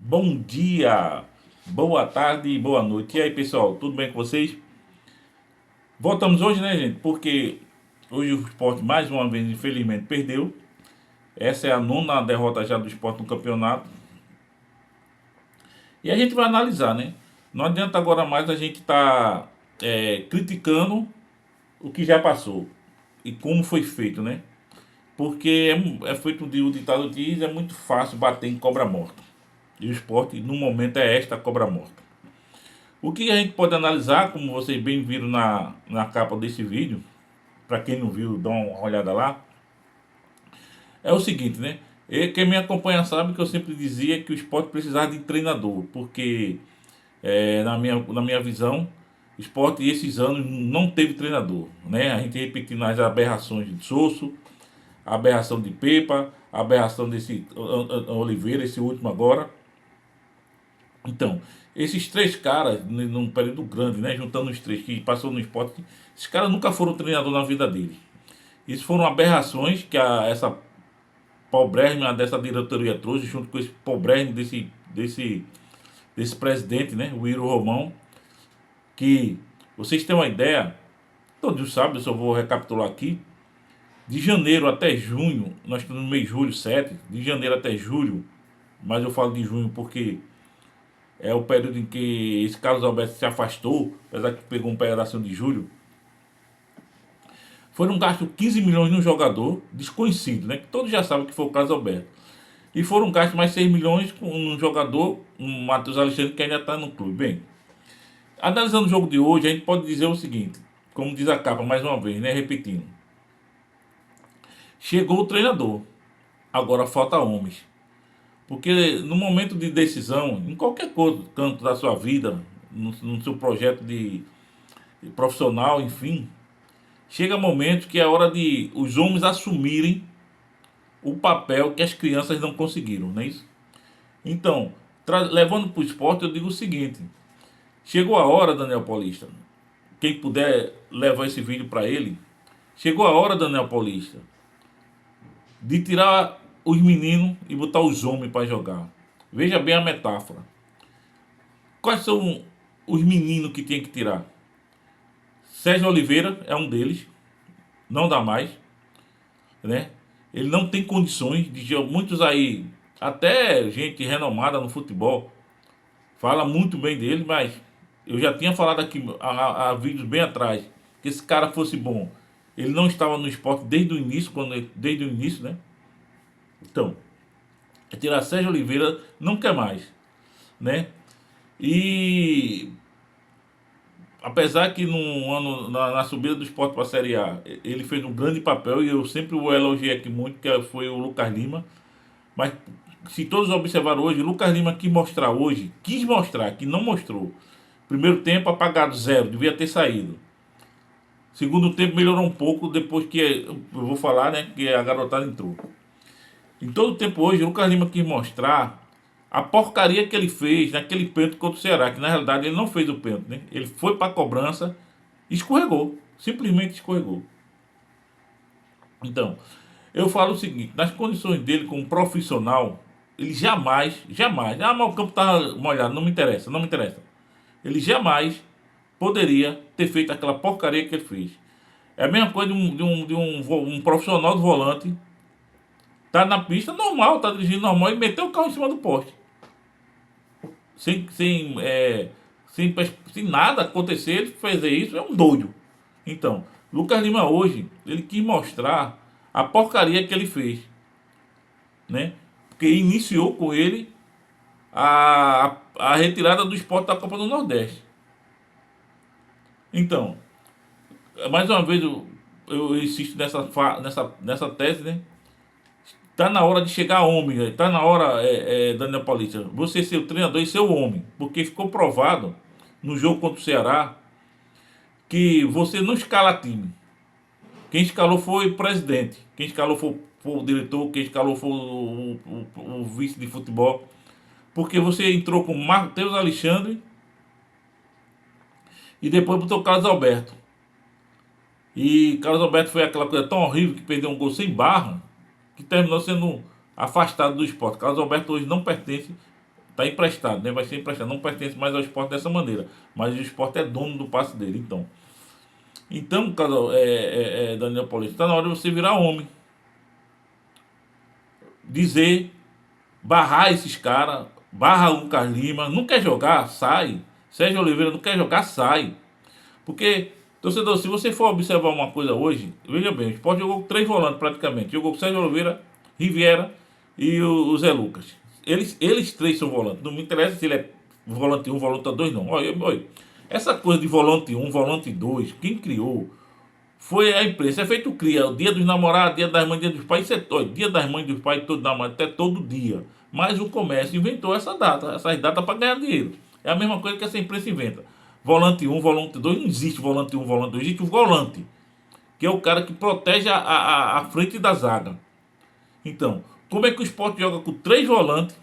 Bom dia, boa tarde e boa noite. E aí, pessoal, tudo bem com vocês? Voltamos hoje, né, gente? Porque hoje o Sport mais uma vez, infelizmente, perdeu. Essa é a nona derrota já do Sport no campeonato. E a gente vai analisar, né? Não adianta agora mais a gente estar criticando o que já passou e como foi feito, né? Porque é feito de o ditado diz, é muito fácil bater em cobra morta. E o Sport, no momento, é esta cobra morta. O que a gente pode analisar, como vocês bem viram na capa desse vídeo, para quem não viu, dá uma olhada lá, é o seguinte, né? Quem me acompanha sabe que eu sempre dizia que o esporte precisava de treinador, porque na minha visão, o esporte esses anos não teve treinador, né? A gente repetindo as aberrações de Sosso, a aberração de Pepa, a aberração desse Oliveira, esse último agora. Então, esses três caras, num período grande, né, juntando os três que passou no esporte, esses caras nunca foram treinador na vida deles. Isso foram aberrações que essa pobrésima dessa diretoria trouxe, junto com esse pobrésimo desse presidente, né, o Iro Romão, que, vocês têm uma ideia, todos sabem, eu só vou recapitular aqui, de janeiro até junho, nós estamos no mês de julho 7, de janeiro até julho, mas eu falo de junho porque é o período em que esse Carlos Alberto se afastou, apesar que pegou um pedaço de julho. Foram gastos 15 milhões num jogador desconhecido, né? Que todos já sabem que foi o Carlos Alberto. E foram gastos mais 6 milhões com um jogador, um Matheus Alexandre, que ainda está no clube. Bem, analisando o jogo de hoje, a gente pode dizer o seguinte, como diz a capa mais uma vez, né? Repetindo. Chegou o treinador, agora falta homens. Porque no momento de decisão, em qualquer canto da sua vida, no seu projeto de profissional, enfim, chega momento que é hora de os homens assumirem o papel que as crianças não conseguiram, não é isso? Então, levando para o esporte, eu digo o seguinte: chegou a hora, Daniel Paulista, quem puder levar esse vídeo para ele, chegou a hora, Daniel Paulista, de tirar os meninos e botar os homens para jogar. Veja bem a metáfora. Quais são os meninos que tem que tirar? Sérgio Oliveira é um deles, não dá mais, né? Ele não tem condições de muitos aí, até gente renomada no futebol, fala muito bem dele, mas eu já tinha falado aqui há vídeos bem atrás que esse cara fosse bom. Ele não estava no esporte desde o início, desde o início, né? Então, tirar Sérgio Oliveira não quer mais, né? E apesar que no ano na subida do esporte para a Série A ele fez um grande papel e eu sempre o elogiei aqui muito, que foi o Lucas Lima. Mas se todos observaram hoje, o Lucas Lima quis mostrar, que não mostrou. Primeiro tempo apagado, zero, devia ter saído. Segundo tempo melhorou um pouco depois que eu vou falar, né, que a garotada entrou. Em todo o tempo hoje, o Lucas Lima quis mostrar a porcaria que ele fez naquele pênalti contra o Ceará, que na realidade ele não fez o pênalti, né? Ele foi para a cobrança e escorregou, simplesmente escorregou. Então, eu falo o seguinte, nas condições dele como profissional, ele jamais, mas o campo tá molhado, não me interessa, não me interessa. Ele jamais poderia ter feito aquela porcaria que ele fez. É a mesma coisa um profissional do volante, tá na pista normal, tá dirigindo normal e meteu o carro em cima do poste. Sem, sem, é, sem nada acontecer, ele fazer isso, é um doido. Então, Lucas Lima hoje, ele quis mostrar a porcaria que ele fez, né? Porque iniciou com ele a retirada do esporte da Copa do Nordeste. Então, mais uma vez eu insisto nessa tese, né? Tá na hora de chegar homem, né? Tá na hora, Daniel Paulista, você ser o treinador e ser o homem, porque ficou provado no jogo contra o Ceará que você não escala time. Quem escalou foi o presidente, quem escalou foi o diretor, quem escalou foi o vice de futebol, porque você entrou com Matheus Alexandre e depois botou o Carlos Alberto. E Carlos Alberto foi aquela coisa tão horrível que perdeu um gol sem barra, que terminou sendo afastado do esporte. Carlos Alberto hoje não pertence, Está emprestado, né? Vai ser emprestado. Não pertence mais ao esporte dessa maneira. Mas o esporte é dono do passe dele. Então Daniel Paulista, está na hora de você virar homem. Dizer, barrar esses caras, barra o Lucas Lima. Não quer jogar? Sai. Sérgio Oliveira não quer jogar? Sai. Porque, torcedor, se você for observar uma coisa hoje, veja bem, o Sport jogou com 3 volantes praticamente. Jogou com o Sérgio Oliveira, Riviera e o Zé Lucas. Eles 3 são volantes. Não me interessa se ele é volante 1, volante 2, não. Olha, essa coisa de volante 1, volante 2, quem criou foi a imprensa. É feito cria. O dia dos namorados, dia das mães, dia dos pais. Dia das mães, dos pais, até todo dia. Mas o comércio inventou essas datas para ganhar dinheiro. É a mesma coisa que essa imprensa inventa. Volante 1, volante 2, não existe volante 1, volante 2, existe o volante, que é o cara que protege a frente da zaga. Então, como é que o Sport joga com 3 volantes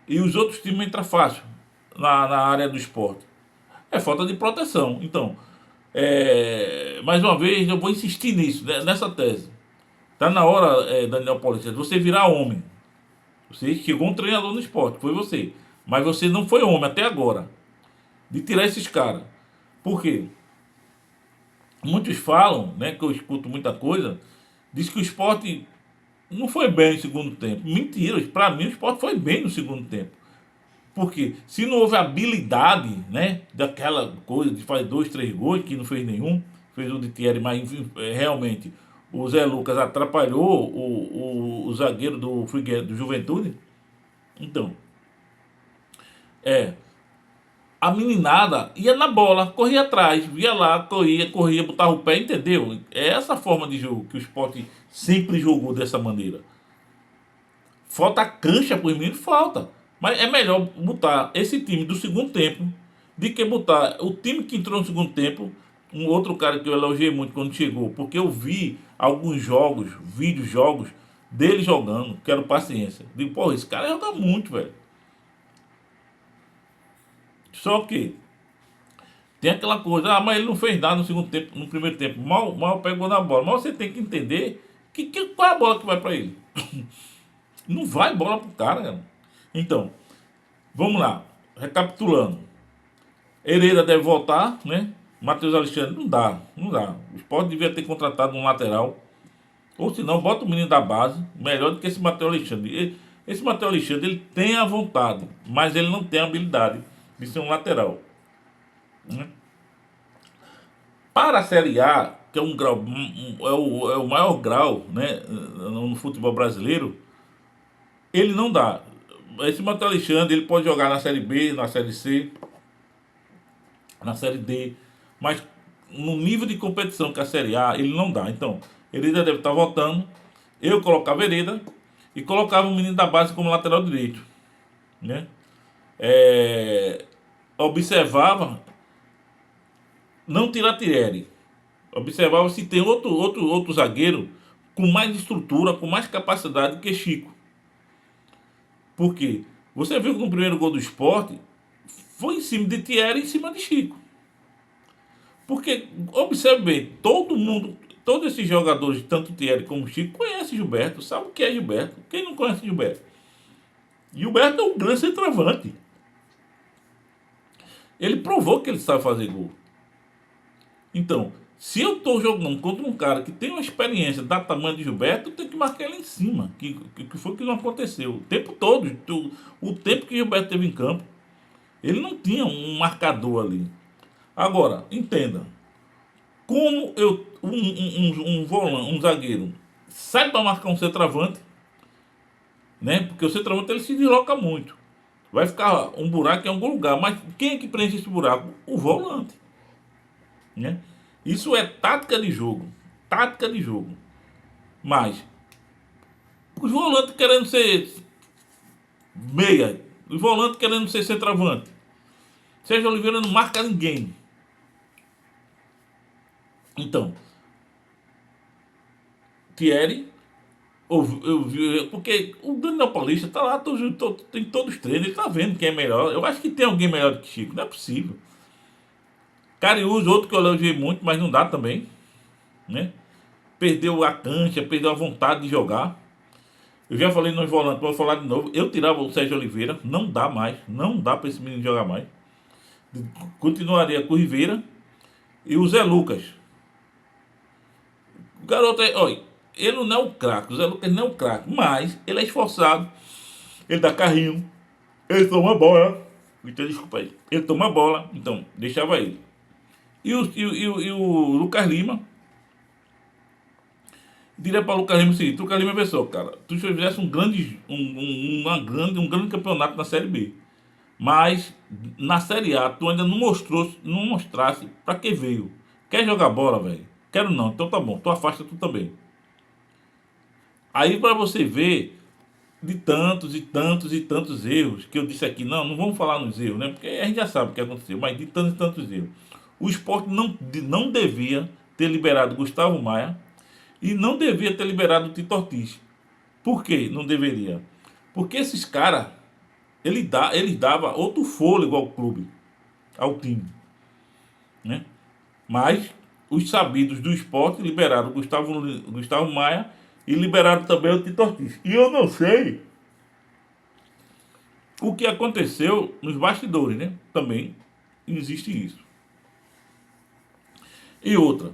e os outros times entram fácil na área do Sport? É falta de proteção. Então, mais uma vez, eu vou insistir nisso, nessa tese. Tá na hora, Daniel Paulista, de você virar homem. Você chegou um treinador no Sport, foi você. Mas você não foi homem até agora de tirar esses caras. Por quê? Muitos falam, né, que eu escuto muita coisa, diz que o Sport não foi bem no segundo tempo. Mentira, para mim o Sport foi bem no segundo tempo. Porque se não houve habilidade, né, daquela coisa de fazer 2, 3 gols, que não fez nenhum, fez o de Thierry, mas realmente o Zé Lucas atrapalhou o zagueiro do Juventude. Então, a meninada ia na bola, corria atrás, via lá, corria, botava o pé, entendeu? É essa forma de jogo que o Sport sempre jogou dessa maneira. Falta cancha para os meninos? Falta. Mas é melhor botar esse time do segundo tempo do que botar o time que entrou no segundo tempo. Um outro cara que eu elogiei muito quando chegou, porque eu vi alguns jogos dele jogando, quero paciência. Digo, pô, esse cara joga muito, velho. Só que tem aquela coisa, mas ele não fez nada no segundo tempo, no primeiro tempo. Mal pegou na bola. Mas você tem que entender qual é a bola que vai para ele. Não vai bola pro cara. Então, vamos lá. Recapitulando. Hereda deve voltar, né? Matheus Alexandre, não dá. O Sport devia ter contratado um lateral. Ou se não, bota o menino da base. Melhor do que esse Matheus Alexandre. Esse Matheus Alexandre, ele tem a vontade, mas ele não tem a habilidade de ser um lateral. Para a Série A, que é um grau, é o maior grau, né, no futebol brasileiro, ele não dá. Esse Matheus Alexandre, ele pode jogar na Série B, na Série C, na Série D, mas no nível de competição que a Série A, ele não dá. Então, ele ainda deve estar voltando. Eu colocava Hereda e colocava o menino da base como lateral direito, né? Observava não tirar Thierry. Observava se tem outro zagueiro com mais estrutura, com mais capacidade que Chico. Por quê? Você viu que no primeiro gol do Sport foi em cima de Thierry e em cima de Chico. Porque, observe bem, todos esses jogadores, tanto Thierry como Chico, conhecem Gilberto, sabe o que é Gilberto. Quem não conhece Gilberto? Gilberto é um grande centroavante. Ele provou que ele sabe fazer gol. Então, se eu estou jogando contra um cara que tem uma experiência da tamanho de Gilberto, eu tenho que marcar ele em cima. Que foi que não aconteceu. O tempo todo, o tempo que Gilberto teve em campo, ele não tinha um marcador ali. Agora, entenda. Como um zagueiro sai para marcar um centroavante, né? Porque o centroavante ele se desloca muito. Vai ficar um buraco em algum lugar. Mas quem é que preenche esse buraco? O volante. Né? Isso é tática de jogo. Tática de jogo. Mas os volantes querendo ser meia, os volantes querendo ser centroavante. Sérgio Oliveira não marca ninguém. Então, Thierry, porque o Daniel Paulista tá lá, tem todos os treinos, ele tá vendo quem é melhor. Eu acho que tem alguém melhor do que Chico, não é possível. Cariús, outro que eu elogiei muito, mas não dá também, né? Perdeu a cancha, perdeu a vontade de jogar. Eu já falei nos volantes, vou falar de novo. Eu tirava o Sérgio Oliveira, não dá mais, não dá para esse menino jogar mais. Continuaria com o Rivera e o Zé Lucas. O garoto é, olha, ele não é um craque, o Zé Lucas não é um craque, mas ele é esforçado, ele dá carrinho, ele toma bola. Então, desculpa aí. Ele toma bola, então deixava ele. E o Lucas Lima, diria para o Lucas Lima o seguinte: Lucas Lima pensou, cara, tu fizesse um grande campeonato na Série B. Mas na Série A tu ainda não mostrou, não mostrasse para que veio. Quer jogar bola, velho? Quero não. Então tá bom, tu afasta tu também. Aí para você ver de tantos e tantos e tantos erros que eu disse aqui, não vamos falar nos erros, né? Porque a gente já sabe o que aconteceu, mas de tantos e tantos erros. O Sport não devia ter liberado Gustavo Maia e não devia ter liberado o Tito Ortiz. Por que não deveria? Porque esses caras, eles davam outro fôlego ao clube, ao time, né? Mas os sabidos do Sport liberaram Gustavo Maia e liberaram também o Tito Ortiz. E eu não sei o que aconteceu nos bastidores, né? Também existe isso. E outra,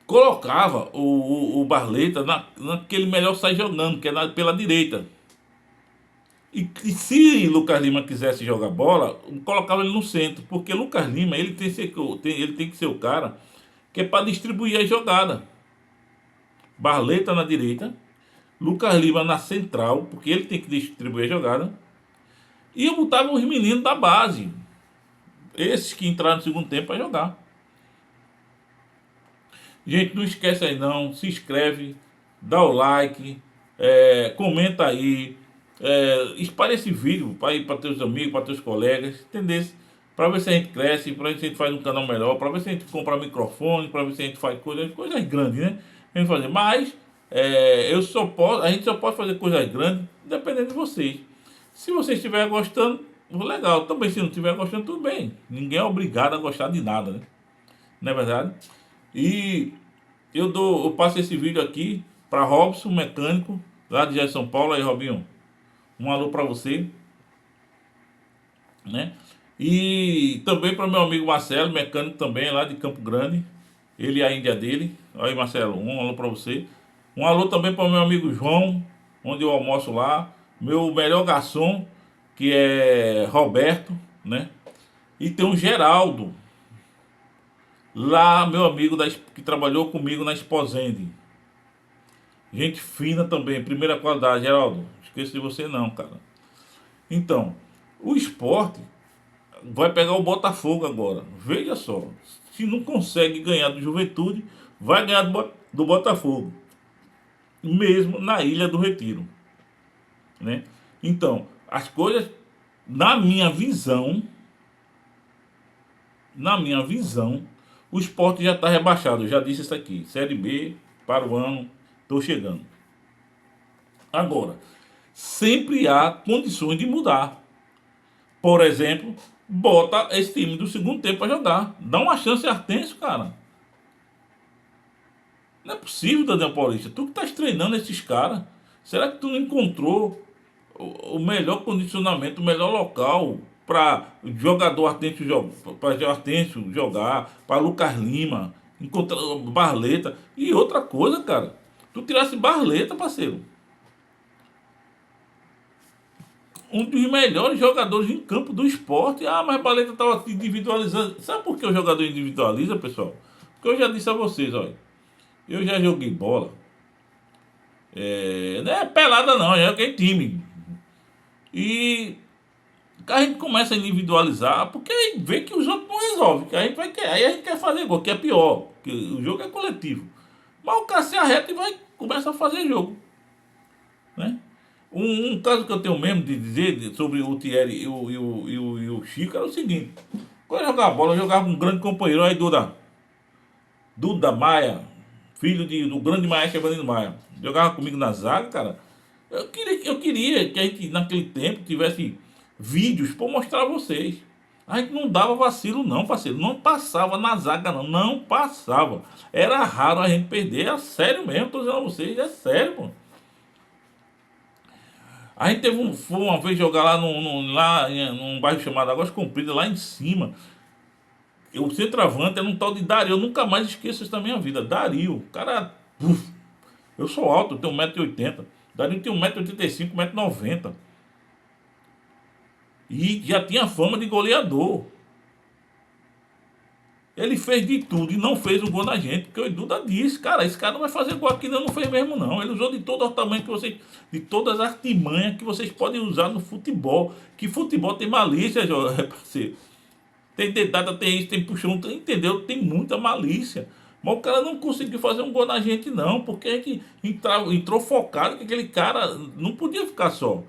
colocava o Barleta naquele melhor sai jogando, que é pela direita. E se Lucas Lima quisesse jogar bola, colocava ele no centro, porque Lucas Lima ele tem que ser o cara que é para distribuir a jogada. Barleta na direita, Lucas Lima na central, porque ele tem que distribuir a jogada. E eu botava os meninos da base, esses que entraram no segundo tempo para jogar. Gente, não esquece aí não, se inscreve, dá o like, comenta aí, espalha esse vídeo para ir para teus amigos, para teus colegas, entendeu? Para ver se a gente cresce, para ver se a gente faz um canal melhor, para ver se a gente compra microfone, para ver se a gente faz coisas grandes, né? A gente fazer. Mas a gente só pode fazer coisas grandes dependendo de vocês. Se vocês estiverem gostando, legal. Também se não estiver gostando, tudo bem. Ninguém é obrigado a gostar de nada, né? Não é verdade? E eu passo esse vídeo aqui para Robson, mecânico, lá de São Paulo. Aí, Robinho, um alô para você, né? E também para meu amigo Marcelo, mecânico também, lá de Campo Grande. Ele e a Índia dele. Aí, Marcelo, um alô para você. Um alô também para meu amigo João, onde eu almoço lá. Meu melhor garçom, que é Roberto, né? E tem o Geraldo, lá, meu amigo que trabalhou comigo na Esposende. Gente fina também, primeira qualidade, Geraldo. Esqueço de você não, cara. Então, o Sport vai pegar o Botafogo agora. Veja só, se não consegue ganhar do Juventude, vai ganhar do Botafogo, mesmo na Ilha do Retiro, né? Então, as coisas, na minha visão, o Sport já está rebaixado. Eu já disse isso aqui. Série B para o ano, estou chegando. Agora, sempre há condições de mudar. Por exemplo, bota esse time do segundo tempo para jogar. Dá uma chance a Artêncio, cara. Não é possível, Daniel Paulista. Tu que estás treinando esses caras. Será que tu não encontrou o melhor condicionamento, o melhor local para jogador Artêncio jogar, para Lucas Lima, encontrar Barleta e outra coisa, cara. Tu tirasse Barleta, parceiro. Um dos melhores jogadores em campo do esporte. Ah, mas Barleta estava se individualizando. Sabe por que o jogador individualiza, pessoal? Porque eu já disse a vocês, olha. Eu já joguei bola. Não é pelada não, já joguei time. E a gente começa a individualizar, porque aí vê que os outros não resolvem, que aí a gente quer fazer gol, que é pior, que o jogo é coletivo. Mas o cara se arreta e começa a fazer jogo, né? Um caso que eu tenho mesmo de dizer sobre o Thierry e o Chico era o seguinte: quando eu jogava bola, eu jogava com um grande companheiro, aí Duda Maia, filho do grande maestro Evanildo Maia, jogava comigo na zaga, cara. Eu queria que a gente, naquele tempo, tivesse vídeos para mostrar a vocês. A gente não dava vacilo, não, parceiro. Não passava na zaga, não. Não passava. Era raro a gente perder. É sério mesmo, tô dizendo a vocês. É sério, pô. A gente foi uma vez jogar lá, num bairro chamado Águas Compridas, lá em cima. O centroavante era um tal de Dario. Eu nunca mais esqueço isso da minha vida. Dario. O cara. Eu sou alto, eu tenho 1,80 m. Dario tem 1,85 m, 1,90 m. E já tinha fama de goleador. Ele fez de tudo e não fez um gol na gente, porque o Duda disse, cara, esse cara não vai fazer gol aqui, não fez mesmo não. Ele usou de todo o tamanho que vocês, de todas as artimanhas que vocês podem usar no futebol. Que futebol tem malícia, parceiro. Tem dedada, tem isso, tem puxão, entendeu? Tem muita malícia. Mas o cara não conseguiu fazer um gol na gente, não, porque a gente entrou focado que aquele cara não podia ficar só.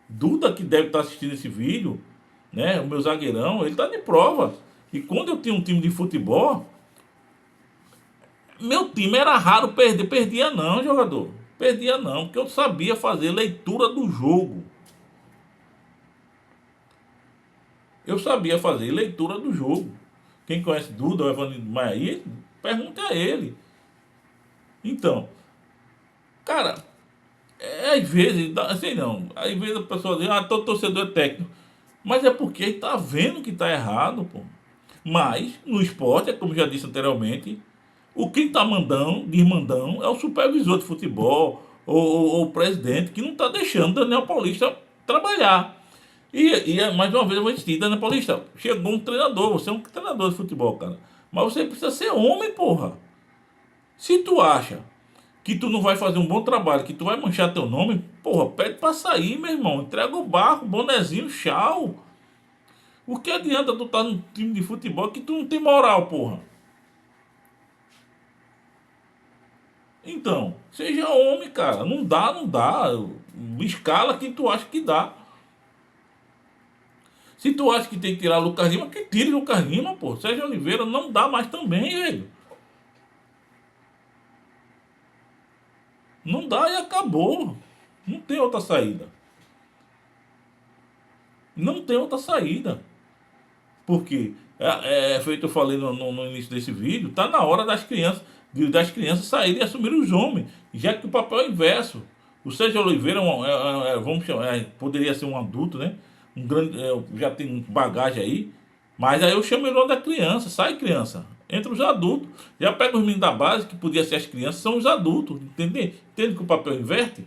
Duda, que deve estar assistindo esse vídeo, né? O meu zagueirão, ele tá de prova. E quando eu tinha um time de futebol, meu time era raro perder. Perdia não, jogador. Perdia não, porque eu sabia fazer leitura do jogo. Eu sabia fazer leitura do jogo. Quem conhece Duda ou Evandro Maia, pergunte a ele. Então, cara, às vezes, assim não, às vezes a pessoa diz, todo torcedor é técnico. Mas é porque ele tá vendo que tá errado, pô. Mas, no esporte, como já disse anteriormente, o quem está mandando, desmandando, é o supervisor de futebol ou o presidente que não está deixando o Daniel Paulista trabalhar. Mais uma vez eu vou insistir, Daniel Paulista, chegou um treinador, você é um treinador de futebol, cara. Mas você precisa ser homem, porra. Se tu acha que tu não vai fazer um bom trabalho, que tu vai manchar teu nome, porra, pede pra sair, meu irmão. Entrega o barco, bonezinho, tchau. O que adianta tu estar num time de futebol que tu não tem moral, porra? Então, seja homem, cara. Não dá, não dá. Escala quem tu acha que dá. Se tu acha que tem que tirar Lucas Lima, que tire Lucas Lima, pô. Sérgio Oliveira não dá mais também, velho. Não dá e acabou. Não tem outra saída. Não tem outra saída. Porque, feito eu falei no início desse vídeo, tá na hora das crianças saírem e assumirem os homens, já que o papel é inverso. O Sérgio Oliveira vamos chamar, poderia ser um adulto, né? Um grande, já tem bagagem aí, mas aí eu chamo ele da criança, sai criança, entre os adultos. Já pega os meninos da base, que podia ser as crianças, são os adultos, entende? Entende que o papel inverte?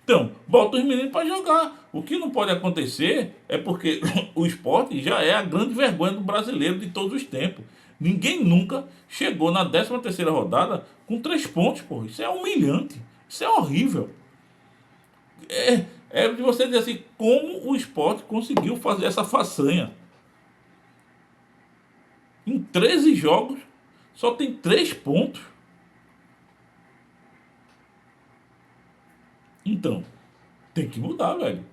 Então, bota os meninos para jogar. O que não pode acontecer é porque o esporte já é a grande vergonha do brasileiro de todos os tempos. Ninguém nunca chegou na 13ª rodada com 3 pontos, pô. Isso é humilhante. Isso é horrível. É de você dizer assim, como o esporte conseguiu fazer essa façanha. Em 13 jogos, só tem 3 pontos. Então, tem que mudar, velho.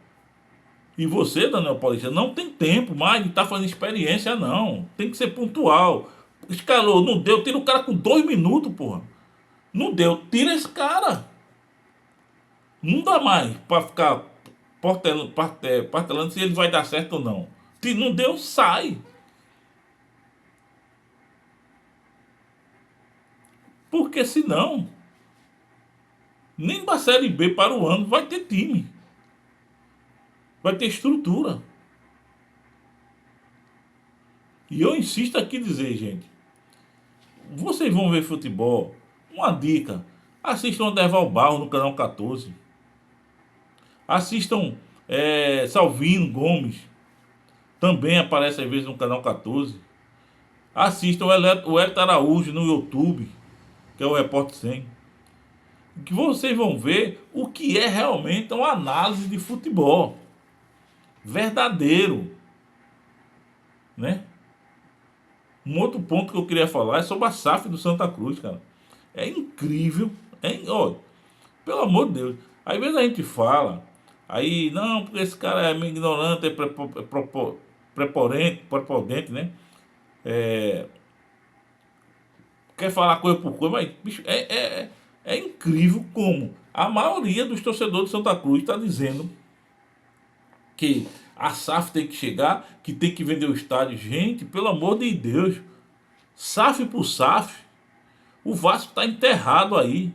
E você, Daniel Paulista, não tem tempo mais de estar fazendo experiência, não. Tem que ser pontual. Escalou, não deu, tira o cara com 2 minutos, porra. Não deu, tira esse cara. Não dá mais pra ficar partelando se ele vai dar certo ou não. Se não deu, sai. Porque senão, nem pra Série B para o ano vai ter time. Vai ter estrutura. E eu insisto aqui em dizer, gente, vocês vão ver futebol, uma dica, assistam o Derval Barro no canal 14. Assistam Salvino Gomes, também aparece às vezes no canal 14. Assistam o Hélio Araújo no YouTube, que é o Repórter 100. Que vocês vão ver o que é realmente uma análise de futebol verdadeiro, né? Um outro ponto que eu queria falar é sobre a SAF do Santa Cruz, cara. É incrível. Olha, pelo amor de Deus. Às vezes a gente fala, aí, não, porque esse cara é meio ignorante, é prepotente, né? Quer falar coisa por coisa, mas, bicho, é incrível como a maioria dos torcedores de Santa Cruz está dizendo que a SAF tem que chegar, que tem que vender o estádio. Gente, pelo amor de Deus, SAF por SAF, o Vasco está enterrado aí.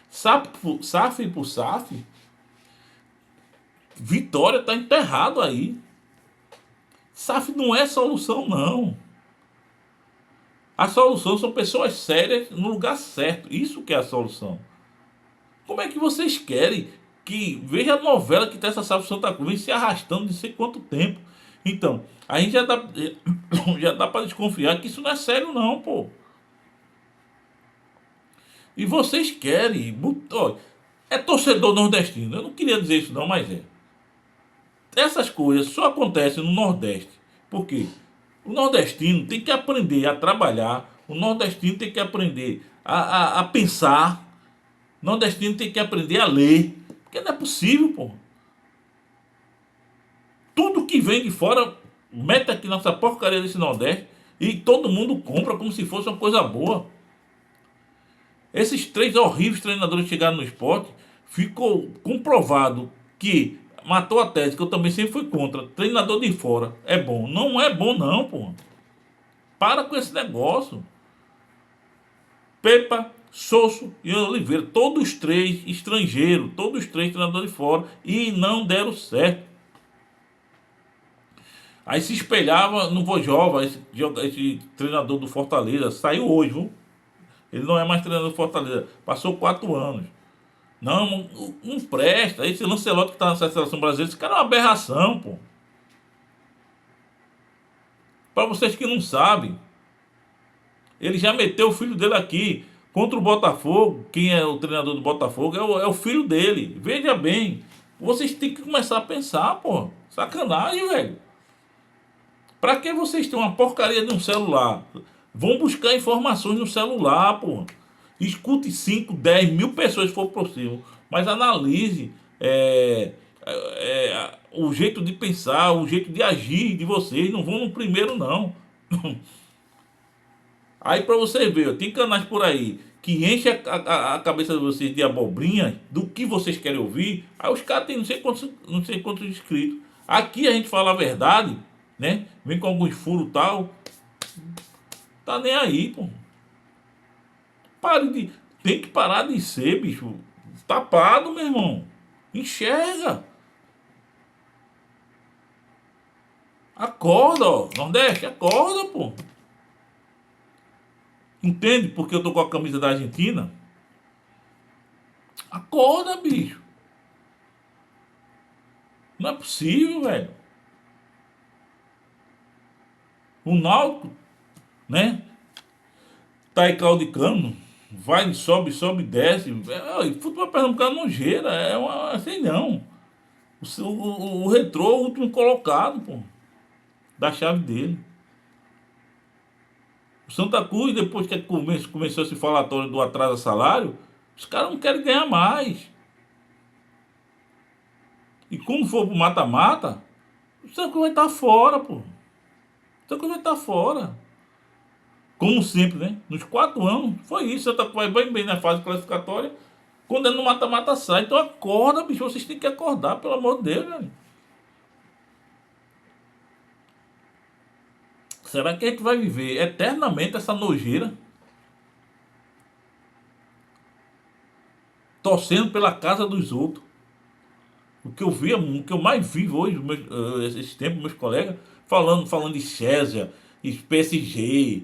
SAF por SAF, Vitória está enterrado aí. SAF não é solução, não. A solução são pessoas sérias no lugar certo. Isso que é a solução. Como é que vocês querem que... Veja a novela que tem essa SAF Santa Cruz vem se arrastando de sei quanto tempo. Então, a gente já dá para desconfiar que isso não é sério não, pô. E vocês querem... Olha, é torcedor nordestino. Eu não queria dizer isso não, mas é. Essas coisas só acontecem no Nordeste. Por quê? O nordestino tem que aprender a trabalhar. O nordestino tem que aprender a pensar. O nordestino tem que aprender a ler. Porque não é possível, pô. Tudo que vem de fora, mete aqui nessa porcaria desse Nordeste e todo mundo compra como se fosse uma coisa boa. Esses três horríveis treinadores que chegaram no esporte, ficou comprovado que matou a tese, que eu também sempre fui contra. Treinador de fora é bom. Não é bom não, pô. Para com esse negócio. Pepa, Sosso e Oliveira, todos três estrangeiros, todos três treinadores de fora, e não deram certo. Aí se espelhava no Vojova, esse treinador do Fortaleza, saiu hoje, viu? Ele não é mais treinador do Fortaleza, passou 4 anos. Não presta. Esse Lancelotti que tá na seleção brasileira, esse cara é uma aberração, pô. Para vocês que não sabem, ele já meteu o filho dele aqui contra o Botafogo. Quem é o treinador do Botafogo é o filho dele. Veja bem, vocês têm que começar a pensar, pô. Sacanagem, velho. Pra que vocês têm uma porcaria de um celular? Vão buscar informações no celular, pô. Escute 5, 10 mil pessoas se for possível. Mas analise o jeito de pensar, o jeito de agir de vocês. Não vão no primeiro, não. Aí pra você ver, tem canais por aí que enche a cabeça de vocês de abobrinha, do que vocês querem ouvir. Aí os caras têm não sei quantos inscritos. Aqui a gente fala a verdade, né? Vem com alguns furos tal. Tá nem aí, pô. Pare de. Tem que parar de ser, bicho. Tapado, meu irmão. Enxerga. Acorda, ó. Nordeste, acorda, pô. Entende porque eu tô com a camisa da Argentina? Acorda, bicho. Não é possível, velho. O Náutico, né? Tá aí claudicando. Vai, sobe, sobe, desce. Futebol pernambucano não gira. É uma. Assim não. O Retrô, o último colocado, pô. Da chave dele. O Santa Cruz, depois que começou esse falatório do atraso a salário, os caras não querem ganhar mais. E quando for pro mata-mata, o Santa Cruz vai estar fora, pô. O Santa Cruz vai estar fora. Como sempre, né? Nos 4 anos, foi isso. Santa Cruz vai bem na fase classificatória. Quando é no mata-mata, sai. Então acorda, bicho. Vocês têm que acordar, pelo amor de Deus, velho. Será que a gente vai viver eternamente essa nojeira? Torcendo pela casa dos outros. O que eu mais vi hoje, esses tempos, meus colegas, falando de Césia, PSG,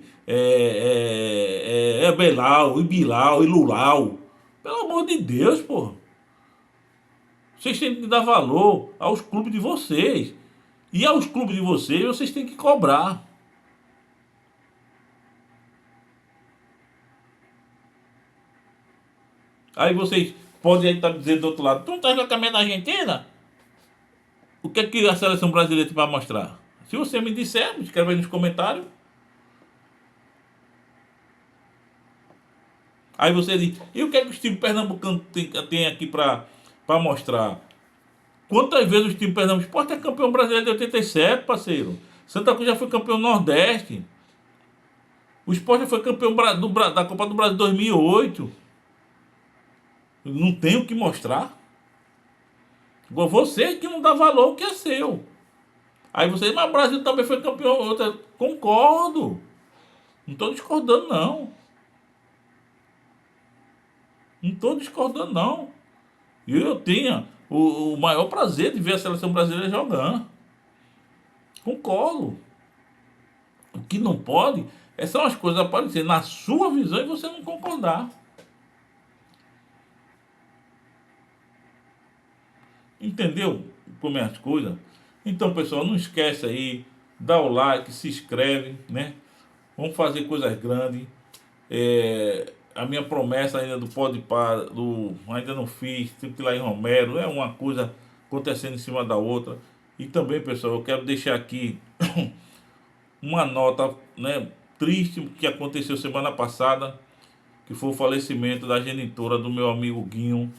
Belau, e Bilal, e Lulau. Pelo amor de Deus, pô. Vocês têm que dar valor aos clubes de vocês. E aos clubes de vocês têm que cobrar. Aí vocês podem estar dizendo do outro lado, tu não tá com a camisa da Argentina? O que é que a seleção brasileira tem para mostrar? Se você me disser, escreve aí nos comentários. Aí você diz, e o que é que os times pernambucanos tem aqui para mostrar? Quantas vezes o time pernambucano... O Sport é campeão brasileiro de 87, parceiro. Santa Cruz já foi campeão Nordeste. O Sport já foi campeão da Copa do Brasil 2008. Não tem o que mostrar. Igual você que não dá valor ao que é seu. Aí você diz, mas o Brasil também foi campeão. Concordo. Não estou discordando, não. Não estou discordando, não. E eu tinha o maior prazer de ver a seleção brasileira jogando. Concordo. O que não pode são as coisas aparecer na sua visão e você não concordar. Entendeu como é as coisas? Então, pessoal, não esquece aí, dá o like, se inscreve, né? Vamos fazer coisas grandes. A minha promessa ainda do Podpah, ainda não fiz, tem que ir lá em Romero, é uma coisa acontecendo em cima da outra. E também, pessoal, eu quero deixar aqui uma nota, né, triste que aconteceu semana passada, que foi o falecimento da genitora do meu amigo Guinho,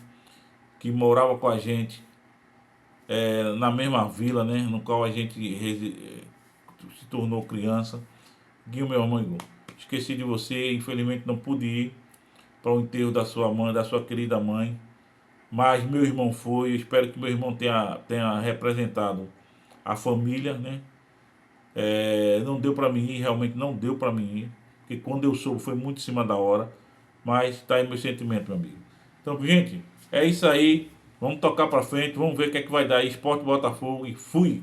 que morava com a gente na mesma vila, né, no qual a gente se tornou criança. Guinho, meu amigo, esqueci de você, infelizmente não pude ir para o enterro da sua mãe, da sua querida mãe, mas meu irmão foi. Eu espero que meu irmão tenha representado a família, né? Não deu para mim ir, realmente não deu para mim ir, porque quando eu soube foi muito em cima da hora, mas tá aí meu sentimento, meu amigo. Então, gente, é isso aí. Vamos tocar para frente, vamos ver o que é que vai dar aí. Esporte Botafogo e fui!